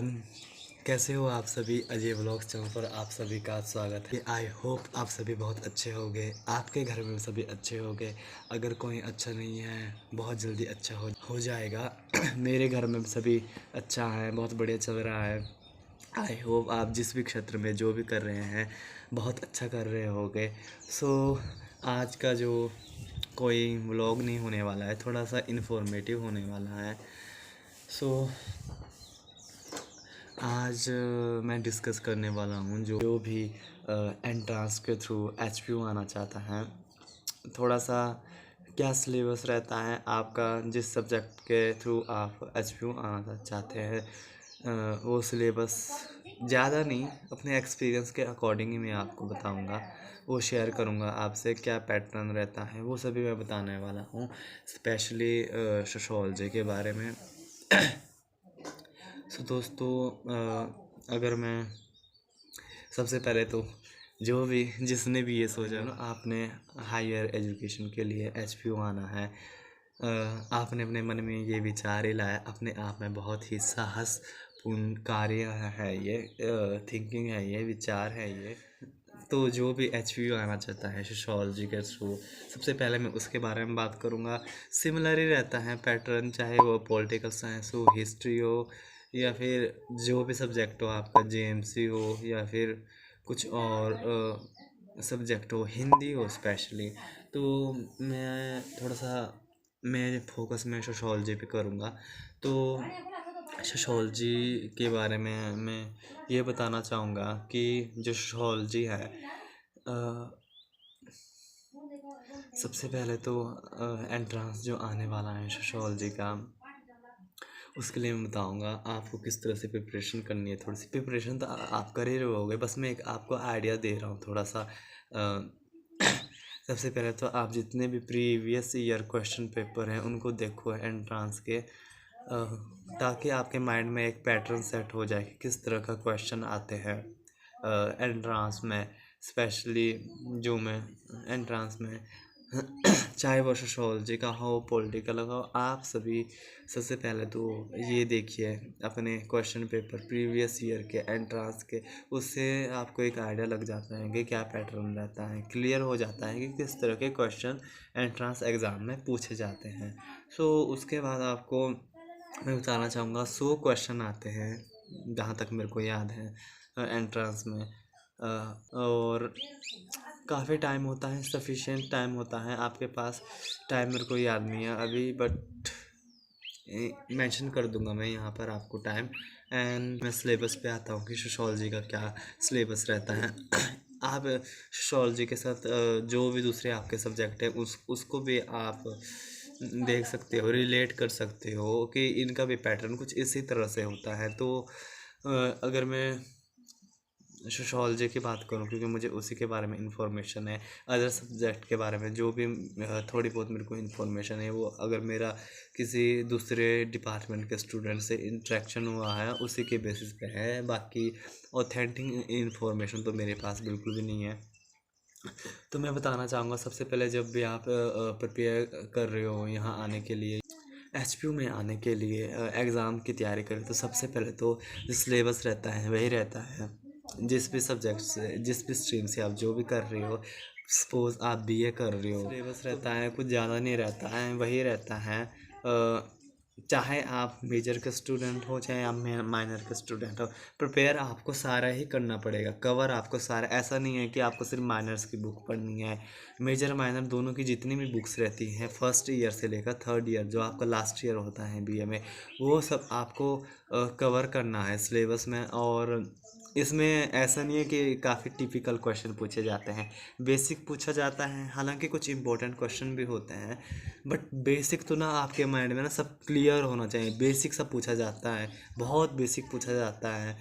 Everyone, कैसे हो आप सभी। अजय व्लॉग्स चैनल पर आप सभी का स्वागत है। आई होप आप सभी बहुत अच्छे होंगे, आपके घर में सभी अच्छे होंगे। अगर कोई अच्छा नहीं है, बहुत जल्दी अच्छा हो जाएगा। मेरे घर में सभी अच्छा है, बहुत बढ़िया चल रहा है। आई होप आप जिस भी क्षेत्र में जो भी कर रहे हैं बहुत अच्छा कर रहे होंगे। सो आज का जो कोई व्लॉग नहीं होने वाला है, थोड़ा सा इन्फॉर्मेटिव होने वाला है। सो आज मैं डिस्कस करने वाला हूँ जो भी एंट्रांस के थ्रू एचपीयू आना चाहता है, थोड़ा सा क्या सिलेबस रहता है आपका जिस सब्जेक्ट के थ्रू आप एचपीयू आना चाहते हैं। वो सिलेबस ज़्यादा नहीं, अपने एक्सपीरियंस के अकॉर्डिंग ही मैं आपको बताऊंगा, वो शेयर करूंगा आपसे। क्या पैटर्न रहता है वो सभी मैं बताने वाला हूँ, स्पेशली सोशियोलॉजी के बारे में। सो दोस्तों, अगर मैं सबसे पहले तो जो भी जिसने भी ये सोचा ना आपने हायर एजुकेशन के लिए एचपीयू आना है, आपने अपने मन में ये विचार ही लाया, अपने आप में बहुत ही साहसपूर्ण कार्य है ये, थिंकिंग है ये, विचार है ये। तो जो भी एचपीयू आना चाहता है सोशियोलॉजी के थ्रू, सबसे पहले मैं उसके बारे में बात करूँगा। सिमिलर ही रहता है पैटर्न, चाहे वो पॉलिटिकल साइंस हो, हिस्ट्री हो, या फिर जो भी सब्जेक्ट हो आपका, जेएमसी हो, या फिर कुछ और सब्जेक्ट हो, हिंदी हो स्पेशली। तो मैं थोड़ा सा मैं फोकस में सोशियोलॉजी पे करूँगा। तो सोशियोलॉजी के बारे में मैं ये बताना चाहूँगा कि जो सोशियोलॉजी है, सबसे पहले तो एंट्रेंस जो आने वाला है सोशियोलॉजी का, उसके लिए मैं बताऊंगा आपको किस तरह से प्रिपरेशन करनी है। थोड़ी सी प्रिपरेशन तो आप कर ही रहे होगे, बस मैं एक आपको आइडिया दे रहा हूँ थोड़ा सा। सबसे पहले तो आप जितने भी प्रीवियस ईयर क्वेश्चन पेपर हैं उनको देखो एंट्रांस के, ताकि आपके माइंड में एक पैटर्न सेट हो जाए कि किस तरह का क्वेश्चन आते हैं एंट्रांस में। स्पेशली जो मैं एंट्रांस में चाहे वो सोशियोलॉजी का हो, पॉलिटिकल का हो, आप सभी सबसे पहले तो ये देखिए अपने क्वेश्चन पेपर प्रीवियस ईयर के एंट्रांस के, उससे आपको एक आइडिया लग जाता है कि क्या पैटर्न रहता है, क्लियर हो जाता है कि किस तरह के क्वेश्चन एंट्रांस एग्ज़ाम में पूछे जाते हैं। सो उसके बाद आपको मैं बताना चाहूँगा 100 क्वेश्चन आते हैं जहाँ तक मेरे को याद है एंट्रांस में। और काफ़ी टाइम होता है, सफिशिएंट टाइम होता है आपके पास। टाइम मेरे को याद नहीं है अभी, बट मेंशन कर दूंगा मैं यहाँ पर आपको टाइम। एंड मैं सिलेबस पे आता हूँ कि सोशियोलॉजी का क्या सिलेबस रहता है। आप सोशियोलॉजी के साथ जो भी दूसरे आपके सब्जेक्ट हैं उसको भी आप देख सकते हो, रिलेट कर सकते हो कि इनका भी पैटर्न कुछ इसी तरह से होता है। तो अगर मैं सोशियोलॉजी की बात करूँ, क्योंकि मुझे उसी के बारे में इंफॉर्मेशन है, अदर सब्जेक्ट के बारे में जो भी थोड़ी बहुत मेरे को इंफॉर्मेशन है, वो अगर मेरा किसी दूसरे डिपार्टमेंट के स्टूडेंट से इंटरेक्शन हुआ है उसी के बेसिस पे है। बाकी ऑथेंटिक इंफॉर्मेशन तो मेरे पास बिल्कुल भी नहीं है। तो मैं बताना चाहूँगा सबसे पहले, जब भी आप प्रिपेयर कर रहे हो यहाँ आने के लिए, एचपीयू में आने के लिए, एग्ज़ाम की तैयारी करें, तो सबसे पहले तो जो सिलेबस रहता है वही रहता है। जिस भी सब्जेक्ट से, जिस भी स्ट्रीम से आप जो भी कर रहे हो, सपोज़ आप बीए कर रहे हो, सिलेबस रहता है, कुछ ज़्यादा नहीं रहता है, वही रहता है। चाहे आप मेजर के स्टूडेंट हो, चाहे आप माइनर के स्टूडेंट हो, प्रिपेयर आपको सारा ही करना पड़ेगा, कवर आपको सारा। ऐसा नहीं है कि आपको सिर्फ माइनर्स की बुक पढ़नी है, मेजर माइनर दोनों की जितनी भी बुक्स रहती हैं फर्स्ट ईयर से लेकर थर्ड ईयर, जो आपका लास्ट ईयर होता है बीए में, वो सब आपको कवर करना है सिलेबस में। और इसमें ऐसा नहीं है कि काफ़ी टिपिकल क्वेश्चन पूछे जाते हैं, बेसिक पूछा जाता है, हालांकि कुछ इंपॉर्टेंट क्वेश्चन भी होते हैं, बट बेसिक तो ना आपके माइंड में ना सब क्लियर होना चाहिए। बेसिक सब पूछा जाता है, बहुत बेसिक पूछा जाता है।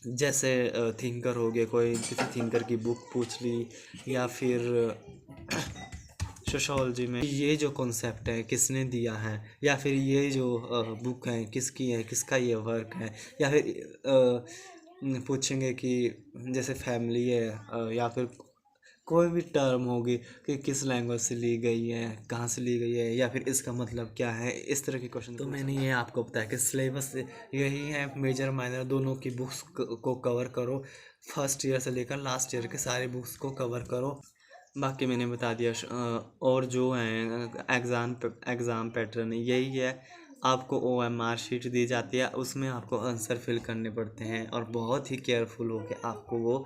जैसे थिंकर हो गए, कोई किसी थिंकर की बुक पूछ ली, या फिर सोशियोलॉजी में ये जो कॉन्सेप्ट है किसने दिया है, या फिर ये जो बुक है किसकी है, किसका ये वर्क है, या फिर पूछेंगे कि जैसे फैमिली है, या फिर कोई भी टर्म होगी कि किस लैंग्वेज से ली गई है, कहाँ से ली गई है, या फिर इसका मतलब क्या है, इस तरह के क्वेश्चन। तो मैंने ये आपको बताया कि सिलेबस यही है, मेजर माइनर दोनों की बुक्स को कवर करो, फर्स्ट ईयर से लेकर लास्ट ईयर के सारे बुक्स को कवर करो। बाकी मैंने बता दिया। और जो है एग्ज़ाम पैटर्न यही है, आपको OMR शीट दी जाती है, उसमें आपको आंसर फिल करने पड़ते हैं और बहुत ही केयरफुल होकर आपको वो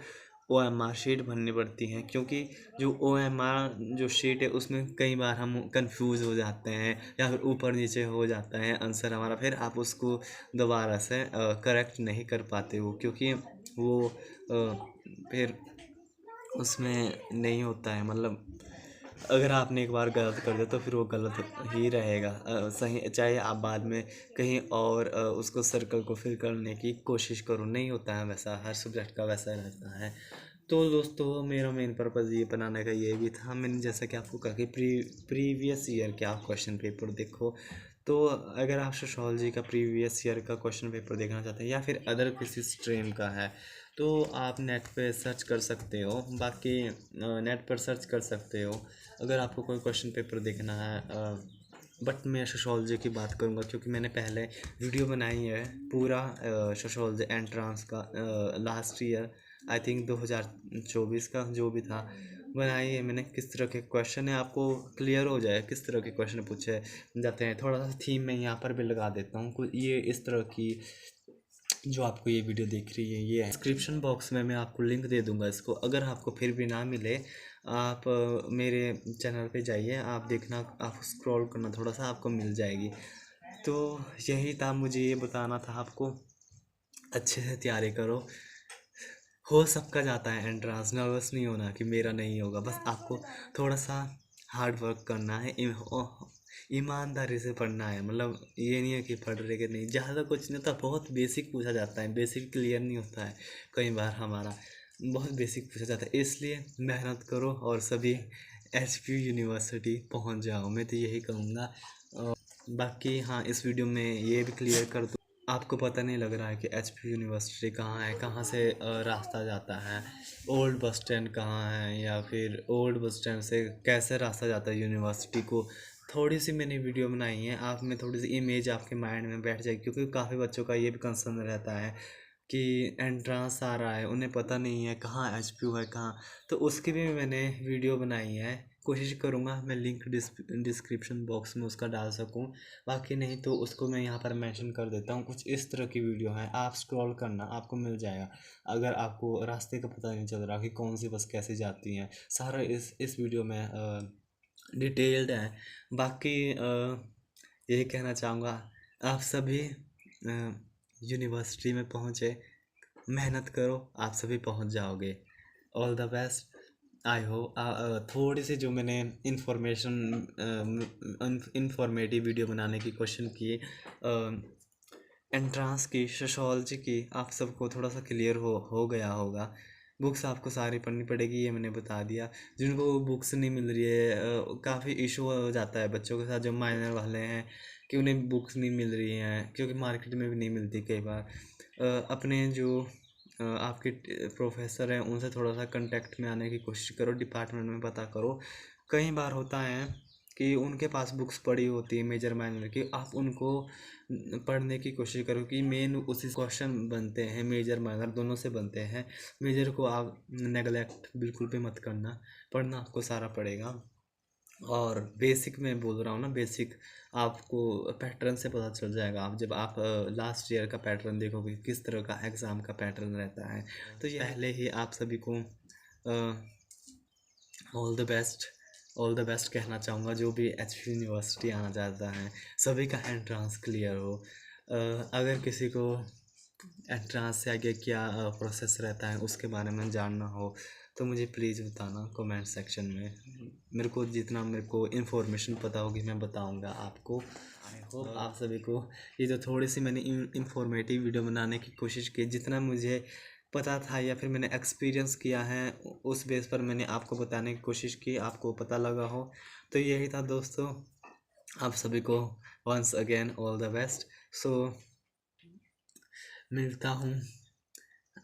OMR शीट भरनी पड़ती है, क्योंकि जो OMR जो शीट है उसमें कई बार हम कंफ्यूज हो जाते हैं या फिर ऊपर नीचे हो जाता है आंसर हमारा, फिर आप उसको दोबारा से करेक्ट नहीं कर पाते हो, क्योंकि वो फिर उसमें नहीं होता है, मतलब अगर आपने एक बार गलत कर दिया तो फिर वो गलत ही रहेगा। सही, चाहे आप बाद में कहीं और उसको सर्कल को फिल करने की कोशिश करो, नहीं होता है वैसा, हर सब्जेक्ट का वैसा रहता है। तो दोस्तों मेरा मेन पर्पज़ ये बनाने का ये भी था, मैंने जैसा कि आपको कहा कि प्रीवियस ईयर के आप क्वेश्चन पेपर देखो। तो अगर आप सोशोलॉजी का प्रीवियस ईयर का क्वेश्चन पेपर देखना चाहते हैं या फिर अदर किसी स्ट्रीम का है, तो आप नेट पे सर्च कर सकते हो। बाकी नेट पर सर्च कर सकते हो अगर आपको कोई क्वेश्चन पेपर देखना है। बट मैं सोशोलॉजी की बात करूँगा, क्योंकि मैंने पहले वीडियो बनाई है पूरा सोशोलॉजी एंट्रांस का, लास्ट ईयर आई थिंक 2024 का जो भी था, बनाई है मैंने। किस तरह के क्वेश्चन है आपको क्लियर हो जाए, किस तरह के क्वेश्चन पूछे जाते हैं। थोड़ा सा थीम मैं यहाँ पर भी लगा देता हूँ, कुछ ये इस तरह की जो आपको ये वीडियो दिख रही है, ये डिस्क्रिप्शन बॉक्स में मैं आपको लिंक दे दूंगा इसको। अगर आपको फिर भी ना मिले, आप मेरे चैनल पे जाइए, आप देखना, आप स्क्रॉल करना थोड़ा सा, आपको मिल जाएगी। तो यही था, मुझे ये बताना था आपको, अच्छे से तैयारी करो। हो सबका जाता है एंट्रांस, नर्वस नहीं होना कि मेरा नहीं होगा, बस आपको थोड़ा सा हार्ड वर्क करना है, ईमानदारी से पढ़ना है। मतलब ये नहीं है कि पढ़ रहे कि नहीं, ज़्यादा कुछ नहीं होता, बहुत बेसिक पूछा जाता है, बेसिक क्लियर नहीं होता है कई बार हमारा, बहुत बेसिक पूछा जाता है। इसलिए मेहनत करो और सभी HP यूनिवर्सिटी पहुंच जाओ, मैं तो यही कहूँगा। बाकी हाँ, इस वीडियो में ये भी क्लियर कर दूँ, आपको पता नहीं लग रहा है कि HP यूनिवर्सिटी कहाँ है, कहाँ से रास्ता जाता है, ओल्ड बस स्टैंड कहाँ है, या फिर ओल्ड बस स्टैंड से कैसे रास्ता जाता है यूनिवर्सिटी को। थोड़ी सी मैंने वीडियो बनाई है, आप में थोड़ी सी इमेज आपके माइंड में बैठ जाएगी, क्योंकि काफ़ी बच्चों का ये भी कंसर्न रहता है कि एंट्रांस आ रहा है, उन्हें पता नहीं है कहाँ HPU है कहाँ, तो उसकी भी मैंने वीडियो बनाई है। कोशिश करूँगा मैं लिंक डिस्क्रिप्शन बॉक्स में उसका डाल सकूँ, बाकी नहीं तो उसको मैं यहाँ पर मेंशन कर देता हूँ। कुछ इस तरह की वीडियो है, आप स्क्रॉल करना, आपको मिल जाएगा। अगर आपको रास्ते का पता नहीं चल रहा कि कौन सी बस कैसे जाती हैं, सारा इस वीडियो में डिटेल्ड है। बाकी यही कहना चाहूँगा, आप सभी यूनिवर्सिटी में पहुँचे, मेहनत करो, आप सभी पहुँच जाओगे। All the best. आई हो थोड़ी सी जो मैंने इंफॉर्मेटिव वीडियो बनाने की कोशिश की, एंट्रांस की, सोशोलॉजी की, आप सबको थोड़ा सा क्लियर हो गया होगा। बुक्स आपको सारी पढ़नी पड़ेगी, ये मैंने बता दिया। जिनको बुक्स नहीं मिल रही है, काफ़ी इशू हो जाता है बच्चों के साथ जो माइनर वाले हैं, कि उन्हें बुक्स नहीं मिल रही हैं, क्योंकि मार्केट में भी नहीं मिलती कई बार। अपने जो आपके प्रोफेसर हैं उनसे थोड़ा सा कांटेक्ट में आने की कोशिश करो, डिपार्टमेंट में पता करो। कई बार होता है कि उनके पास बुक्स पड़ी होती है मेजर माइनर की, आप उनको पढ़ने की कोशिश करो, कि मेन उसी क्वेश्चन बनते हैं, मेजर माइनर दोनों से बनते हैं। मेजर को आप नेगलेक्ट बिल्कुल भी मत करना, पढ़ना आपको सारा पड़ेगा। और बेसिक में बोल रहा हूँ ना, बेसिक आपको पैटर्न से पता चल जाएगा, आप जब आप लास्ट ईयर का पैटर्न देखोगे किस तरह का एग्ज़ाम का पैटर्न रहता है। तो ये पहले ही आप सभी को all the best, all the best कहना चाहूँगा। जो भी HP यूनिवर्सिटी आना चाहता है, सभी का एंट्रांस क्लियर हो। अगर किसी को एंट्रांस से आगे क्या प्रोसेस रहता है उसके बारे में जानना हो, तो मुझे प्लीज़ बताना कमेंट सेक्शन में। मेरे को जितना मेरे को इन्फॉर्मेशन पता होगी मैं बताऊंगा आपको। आई होप आप सभी को ये जो थोड़ी सी मैंने इंफॉर्मेटिव वीडियो बनाने की कोशिश की, जितना मुझे पता था या फिर मैंने एक्सपीरियंस किया है, उस बेस पर मैंने आपको बताने की कोशिश की, आपको पता लगा हो। तो यही था दोस्तों, आप सभी को once again all the best. So मिलता हूँ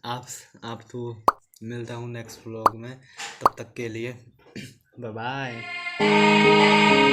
आप तो मिलता हूँ नेक्स्ट व्लॉग में। तब तक के लिए बाय बाय।